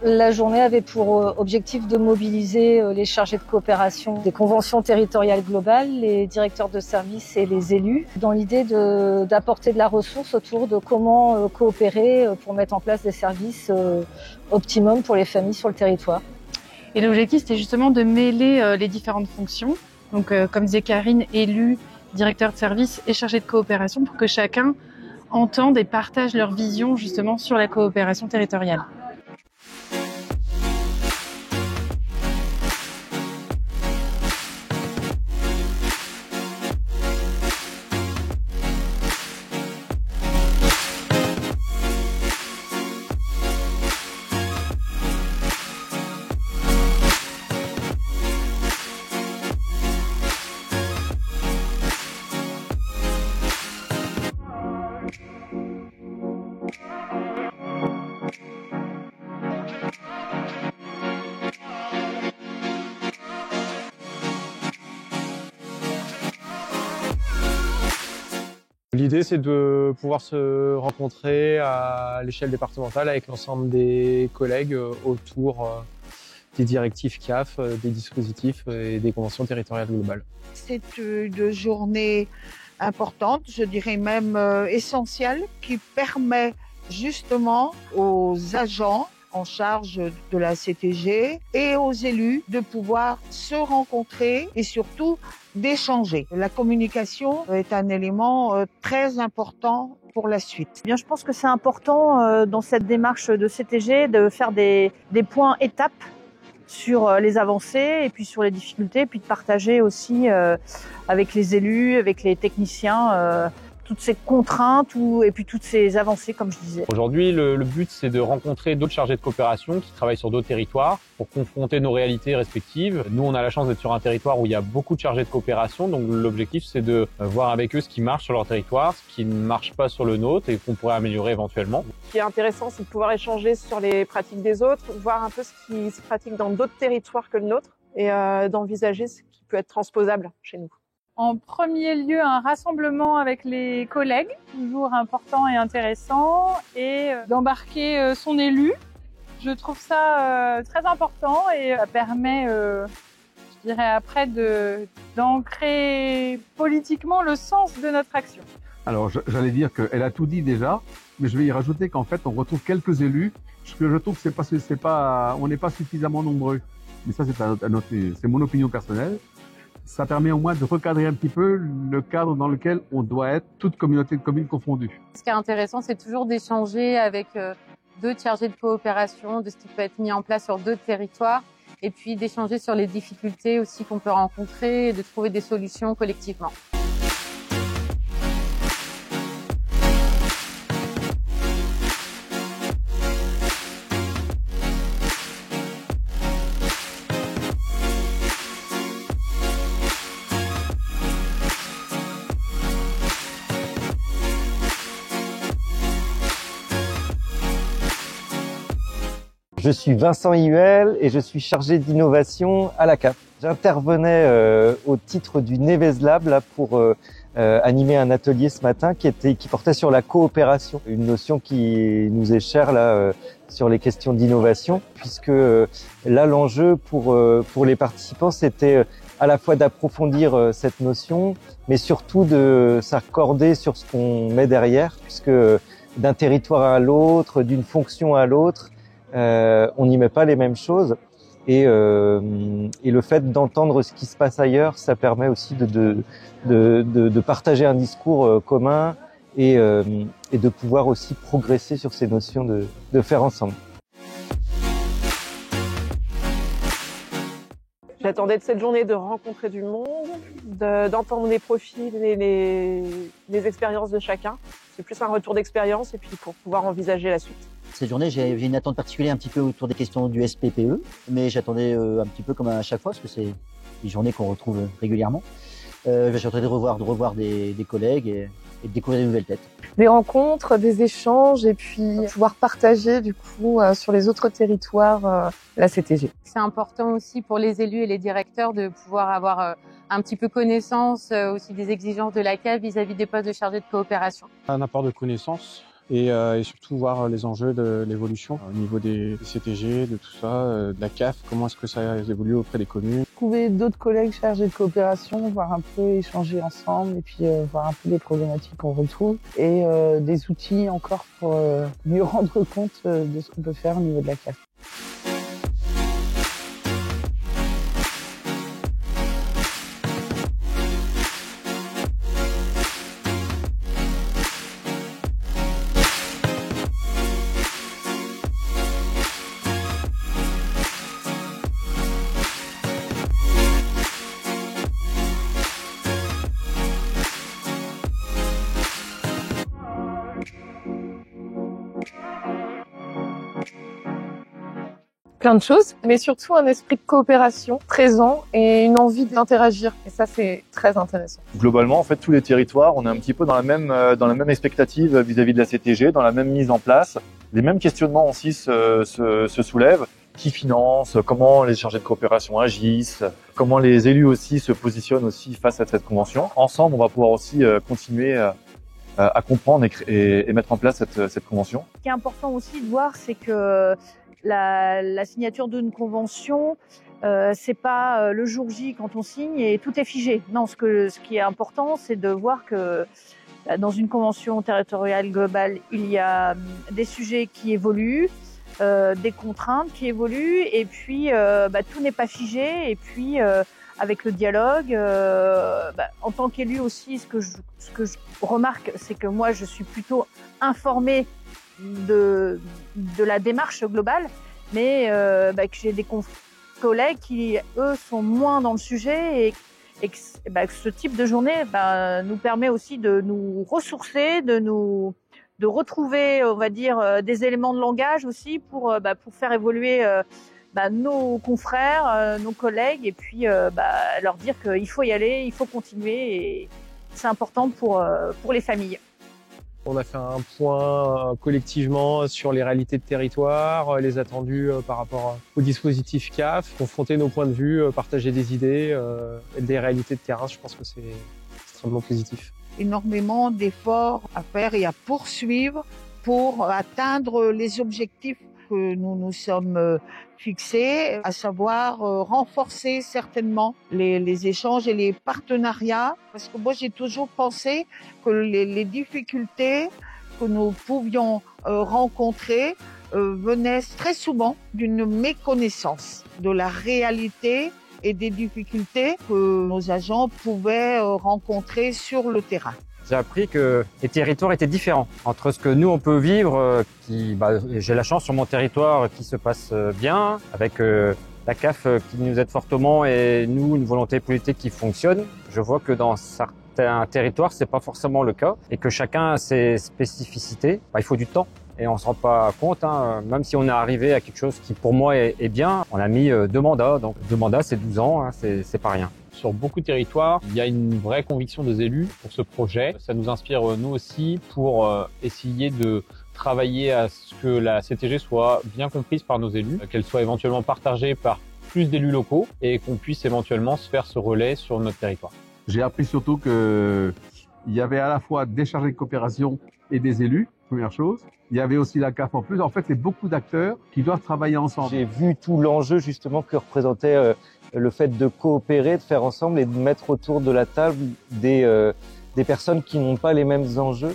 La journée avait pour objectif de mobiliser les chargés de coopération des conventions territoriales globales, les directeurs de services et les élus, dans l'idée d'apporter de la ressource autour de comment coopérer pour mettre en place des services optimums pour les familles sur le territoire. Et l'objectif, c'était justement de mêler les différentes fonctions. Donc, comme disait Karine, élus, directeurs de services et chargés de coopération, pour que chacun entende et partage leur vision justement sur la coopération territoriale. L'idée, c'est de pouvoir se rencontrer à l'échelle départementale avec l'ensemble des collègues autour des directives CAF, des dispositifs et des conventions territoriales globales. C'est une journée importante, je dirais même essentielle, qui permet justement aux agents en charge de la CTG et aux élus de pouvoir se rencontrer et surtout d'échanger. La communication est un élément très important pour la suite. Bien, je pense que c'est important dans cette démarche de CTG de faire des points étapes sur les avancées et puis sur les difficultés, puis de partager aussi avec les élus, avec les techniciens, toutes ces contraintes et puis toutes ces avancées, comme je disais. Aujourd'hui, le but, c'est de rencontrer d'autres chargés de coopération qui travaillent sur d'autres territoires pour confronter nos réalités respectives. Nous, on a la chance d'être sur un territoire où il y a beaucoup de chargés de coopération, donc l'objectif, c'est de voir avec eux ce qui marche sur leur territoire, ce qui ne marche pas sur le nôtre et qu'on pourrait améliorer éventuellement. Ce qui est intéressant, c'est de pouvoir échanger sur les pratiques des autres, voir un peu ce qui se pratique dans d'autres territoires que le nôtre et d'envisager ce qui peut être transposable chez nous. En premier lieu, un rassemblement avec les collègues, toujours important et intéressant, et d'embarquer son élu. Je trouve ça très important et ça permet, je dirais après, d'ancrer politiquement le sens de notre action. Alors j'allais dire qu'elle a tout dit déjà, mais je vais y rajouter qu'en fait on retrouve quelques élus, parce que je trouve que on n'est pas suffisamment nombreux. Mais ça c'est mon opinion personnelle. Ça permet au moins de recadrer un petit peu le cadre dans lequel on doit être, toute communauté de communes confondues. Ce qui est intéressant, c'est toujours d'échanger avec d'autres chargés de coopération, de ce qui peut être mis en place sur d'autres territoires, et puis d'échanger sur les difficultés aussi qu'on peut rencontrer et de trouver des solutions collectivement. Je suis Vincent Huel et je suis chargé d'innovation à la CAF. J'intervenais au titre du Neves Lab là, pour animer un atelier ce matin qui portait sur la coopération, une notion qui nous est chère là sur les questions d'innovation, puisque là l'enjeu pour les participants c'était à la fois d'approfondir cette notion, mais surtout de s'accorder sur ce qu'on met derrière, puisque d'un territoire à l'autre, d'une fonction à l'autre, on n'y met pas les mêmes choses et le fait d'entendre ce qui se passe ailleurs, ça permet aussi de partager un discours commun et de pouvoir aussi progresser sur ces notions de faire ensemble. J'attendais de cette journée de rencontrer du monde, d'entendre les profils et les expériences de chacun. C'est plus un retour d'expérience et puis pour pouvoir envisager la suite. Cette journée, j'ai une attente particulière un petit peu autour des questions du SPPE, mais j'attendais un petit peu comme à chaque fois, parce que c'est des journées qu'on retrouve régulièrement. J'attendais de revoir des collègues et de découvrir de nouvelles têtes. Des rencontres, des échanges et puis pouvoir partager du coup sur les autres territoires la CTG. C'est important aussi pour les élus et les directeurs de pouvoir avoir un petit peu connaissance aussi des exigences de la CAF vis-à-vis des postes de chargés de coopération. Un apport de connaissances et surtout voir les enjeux de l'évolution au niveau des CTG, de tout ça, de la CAF, comment est-ce que ça évolue auprès des communes. Trouver d'autres collègues chargés de coopération, voir un peu échanger ensemble et puis voir un peu les problématiques qu'on retrouve et des outils encore pour mieux rendre compte de ce qu'on peut faire au niveau de la CAF. Plein de choses, mais surtout un esprit de coopération présent et une envie d'interagir. Et ça, c'est très intéressant. Globalement, en fait, tous les territoires, on est un petit peu dans la même expectative vis-à-vis de la CTG, dans la même mise en place. Les mêmes questionnements aussi se soulèvent. Qui finance, comment les chargés de coopération agissent, comment les élus aussi se positionnent aussi face à cette convention. Ensemble, on va pouvoir aussi continuer à comprendre et mettre en place cette convention. Ce qui est important aussi de voir, c'est que la signature d'une convention, c'est pas le jour J quand on signe et tout est figé. Non, ce qui est important, c'est de voir que dans une convention territoriale globale, il y a des sujets qui évoluent, des contraintes qui évoluent, et puis tout n'est pas figé. Et puis avec le dialogue, en tant qu'élu aussi, ce que je remarque, c'est que moi, je suis plutôt informée de la démarche globale, mais que j'ai des collègues qui, eux, sont moins dans le sujet et que ce type de journée nous permet aussi de nous ressourcer, de retrouver, on va dire, des éléments de langage aussi pour faire évoluer nos confrères, nos collègues, et puis leur dire qu'il faut y aller, il faut continuer, et c'est important pour les familles. On a fait un point collectivement sur les réalités de territoire, les attendus par rapport au dispositif CAF, confronter nos points de vue, partager des idées, des réalités de terrain. Je pense que c'est extrêmement positif. Énormément d'efforts à faire et à poursuivre pour atteindre les objectifs que nous nous sommes fixés, à savoir renforcer certainement les échanges et les partenariats. Parce que moi, j'ai toujours pensé que les difficultés que nous pouvions rencontrer venaient très souvent d'une méconnaissance de la réalité et des difficultés que nos agents pouvaient rencontrer sur le terrain. J'ai appris que les territoires étaient différents entre ce que nous on peut vivre, j'ai la chance sur mon territoire qui se passe bien, avec la CAF qui nous aide fortement et nous une volonté politique qui fonctionne. Je vois que dans certains territoires c'est pas forcément le cas et que chacun a ses spécificités. Il faut du temps et on se rend pas compte, même si on est arrivé à quelque chose qui pour moi est bien, on a mis 2 mandats, donc 2 mandats c'est 12 ans, c'est pas rien. Sur beaucoup de territoires, il y a une vraie conviction des élus pour ce projet. Ça nous inspire nous aussi pour essayer de travailler à ce que la CTG soit bien comprise par nos élus, qu'elle soit éventuellement partagée par plus d'élus locaux et qu'on puisse éventuellement se faire ce relais sur notre territoire. J'ai appris surtout que il y avait à la fois des chargés de coopération et des élus, première chose. Il y avait aussi la CAF en plus. En fait, c'est beaucoup d'acteurs qui doivent travailler ensemble. J'ai vu tout l'enjeu justement que représentait le fait de coopérer, de faire ensemble et de mettre autour de la table des personnes qui n'ont pas les mêmes enjeux.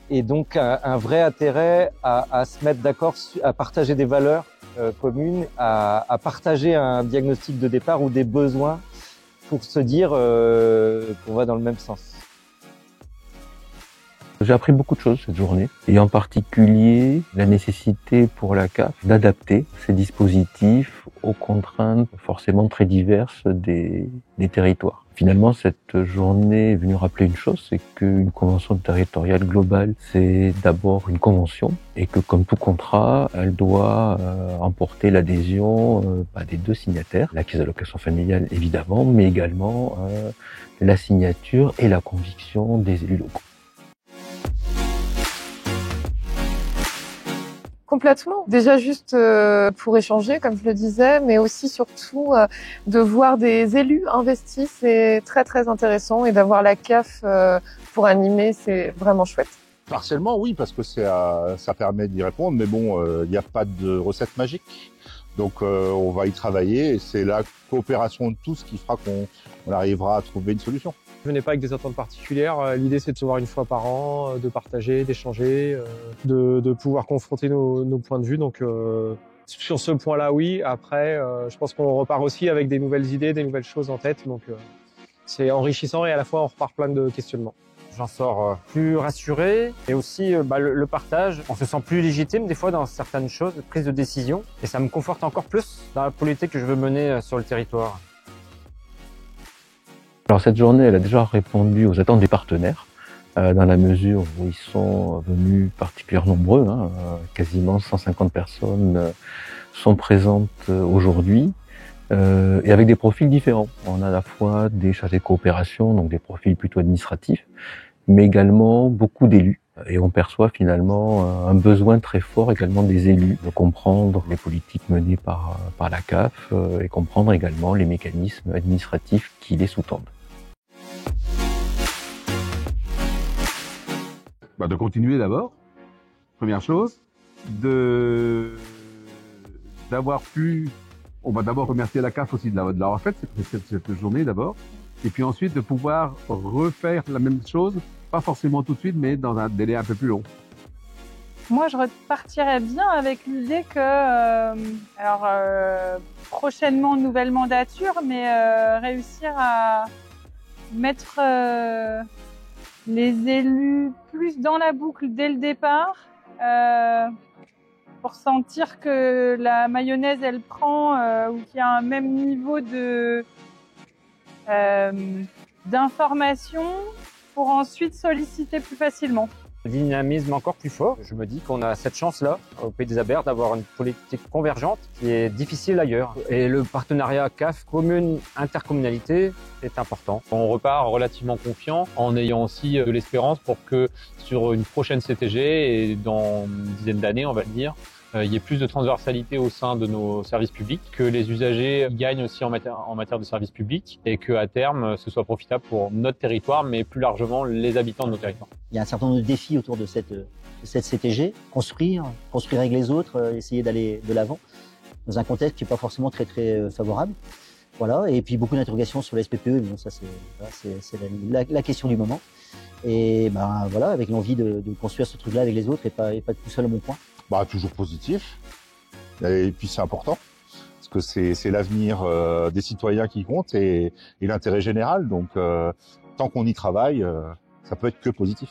Et donc un vrai intérêt à se mettre d'accord, à partager des valeurs communes, à partager un diagnostic de départ ou des besoins pour se dire qu'on va dans le même sens. J'ai appris beaucoup de choses cette journée, et en particulier la nécessité pour la CAF d'adapter ses dispositifs aux contraintes forcément très diverses des territoires. Finalement, cette journée est venue rappeler une chose, c'est qu'une convention territoriale globale, c'est d'abord une convention, et que comme tout contrat, elle doit emporter l'adhésion des 2 signataires, la caisse d'allocation familiale évidemment, mais également la signature et la conviction des élus locaux. Complètement. Déjà juste pour échanger, comme je le disais, mais aussi surtout de voir des élus investis, c'est très très intéressant, et d'avoir la CAF pour animer, c'est vraiment chouette. Partiellement, oui, parce que ça permet d'y répondre, mais bon, il n'y a pas de recette magique. Donc on va y travailler et c'est la coopération de tous qui fera qu'on arrivera à trouver une solution. Je venais pas avec des attentes particulières. L'idée, c'est de se voir une fois par an, de partager, d'échanger, de pouvoir confronter nos points de vue. Donc, sur ce point-là, oui. Après, je pense qu'on repart aussi avec des nouvelles idées, des nouvelles choses en tête. Donc, c'est enrichissant et à la fois, on repart plein de questionnements. J'en sors plus rassuré et aussi le partage. On se sent plus légitime des fois dans certaines choses, prise de décision. Et ça me conforte encore plus dans la politique que je veux mener sur le territoire. Alors cette journée, elle a déjà répondu aux attentes des partenaires, dans la mesure où ils sont venus particulièrement nombreux, hein, quasiment 150 personnes sont présentes aujourd'hui, et avec des profils différents. On a à la fois des chargés de coopération, donc des profils plutôt administratifs, mais également beaucoup d'élus. Et on perçoit finalement un besoin très fort également des élus de comprendre les politiques menées par la CAF et comprendre également les mécanismes administratifs qui les sous-tendent. De continuer d'abord, première chose, d'avoir pu, on va d'abord remercier la CAF aussi de l'avoir faite cette journée d'abord, et puis ensuite de pouvoir refaire la même chose, pas forcément tout de suite, mais dans un délai un peu plus long. Moi, je repartirais bien avec l'idée que, prochainement, nouvelle mandature, mais réussir à mettre les élus plus dans la boucle dès le départ, pour sentir que la mayonnaise, elle prend, ou qu'il y a un même niveau d'information pour ensuite solliciter plus facilement. Dynamisme encore plus fort. Je me dis qu'on a cette chance-là, au Pays des Abers, d'avoir une politique convergente qui est difficile ailleurs. Et le partenariat CAF, commune, intercommunalité, est important. On repart relativement confiant en ayant aussi de l'espérance pour que sur une prochaine CTG et dans une dizaine d'années, on va dire, il y ait plus de transversalité au sein de nos services publics, que les usagers gagnent aussi en matière de services publics et qu'à terme, ce soit profitable pour notre territoire, mais plus largement les habitants de nos territoires. Il y a un certain nombre de défis autour de cette CTG. Construire avec les autres, essayer d'aller de l'avant dans un contexte qui n'est pas forcément très favorable. Voilà. Et puis beaucoup d'interrogations sur les SPPE, bon, ça c'est la question du moment. Et voilà, avec l'envie de construire ce truc-là avec les autres et pas tout seul à mon coin. Toujours positif. Et puis c'est important parce que c'est l'avenir des citoyens qui compte et l'intérêt général. Donc tant qu'on y travaille, ça peut être que positif.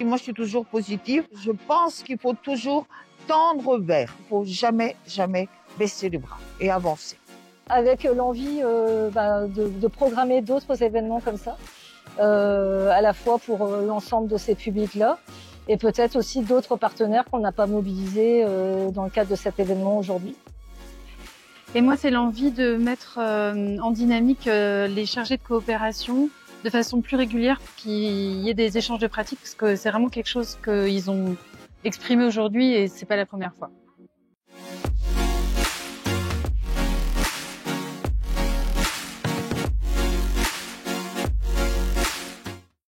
Et moi, je suis toujours positive. Je pense qu'il faut toujours tendre vers. Il faut jamais baisser les bras et avancer. Avec l'envie de programmer d'autres événements comme ça, à la fois pour l'ensemble de ces publics-là, et peut-être aussi d'autres partenaires qu'on n'a pas mobilisés dans le cadre de cet événement aujourd'hui. Et moi, c'est l'envie de mettre en dynamique les chargés de coopération de façon plus régulière pour qu'il y ait des échanges de pratiques, parce que c'est vraiment quelque chose qu'ils ont exprimé aujourd'hui et c'est pas la première fois.